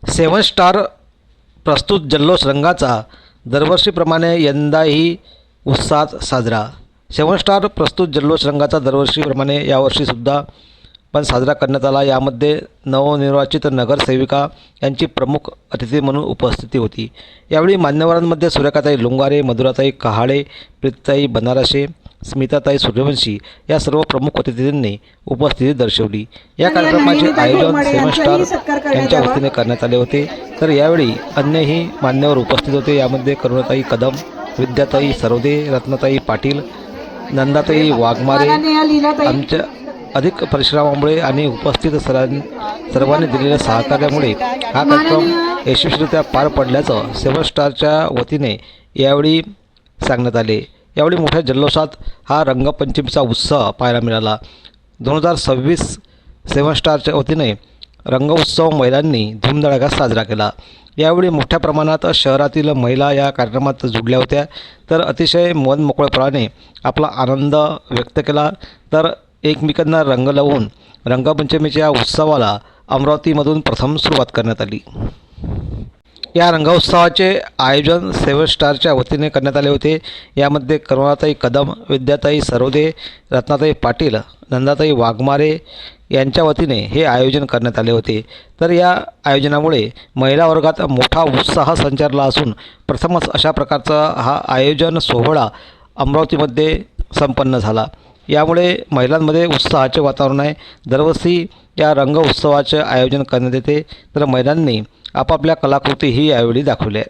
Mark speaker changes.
Speaker 1: सेवन star प्रस्तुत जल्लोष रंगाचा दरवर्षीप्रमाणे यंदाही उत्साहात साजरा। सेवन स्टार प्रस्तुत जल्लोष रंगाचा दरवर्षीप्रमाणे यावर्षीसुद्धा पण साजरा करण्यात आला। यामध्ये नवनिर्वाचित नगरसेविका यांची प्रमुख अतिथी म्हणून उपस्थिती होती। यावेळी मान्यवरांमध्ये सूर्यकाताई लुंगारे, मधुराताई कहाळे, प्रीतताई बनारसे, स्मिताताई सूर्यवंशी या सर्व प्रमुख अतिथींनी उपस्थिती दर्शवली। या कार्यक्रमाचे आयोजन सेवन स्टार यांच्या वतीने करण्यात आले होते। तर यावेळी अन्यही मान्यवर उपस्थित होते। यामध्ये करुणाताई कदम, विद्याताई सरोदे, रत्नाताई पाटील, नंदाताई वाघमारे आमच्या अधिक परिश्रमामुळे आणि उपस्थित सर्वांनी दिलेल्या सहकार्यामुळे हा कार्यक्रम यशस्वीरित्या पार पडल्याचं सेवन स्टारच्या वतीने यावेळी सांगण्यात आले। यावेळी मोठ्या जल्लोषात हा रंगपंचमीचा उत्सव पाहायला मिळाला। 2026 सेवन स्टारच्या वतीने रंगोत्सव महिलांनी धूमधडाक्यात साजरा केला। यावेळी मोठ्या प्रमाणात शहरातील महिला या कार्यक्रमात जुडल्या होत्या। तर अतिशय मनमोकळेपणाने आपला आनंद व्यक्त केला। तर एकमेकांना रंग लावून रंगपंचमीच्या उत्सवाला अमरावतीमधून प्रथम सुरुवात करण्यात आली। या रंगोत्सवाचे आयोजन सेवन स्टारच्या वतीने करण्यात आले होते। यामध्ये करुणाताई कदम, विद्याताई सरोदे, रत्नाताई पाटील, नंदाताई वाघमारे यांच्या वतीने हे आयोजन करण्यात आले होते। तर या आयोजनामुळे महिला वर्गात मोठा उत्साह संचारला असून प्रथमच अशा प्रकारचा हा आयोजन सोहळा अमरावतीमध्ये संपन्न झाला। यामुळे महिलांमध्ये उत्साहाचे वातावरण आहे। दरवर्षी या रंग उत्सवाचे आयोजन करण्यात येते। तर महिलांनी आपापल्या कलाकृतीही यावेळी दाखवल्या।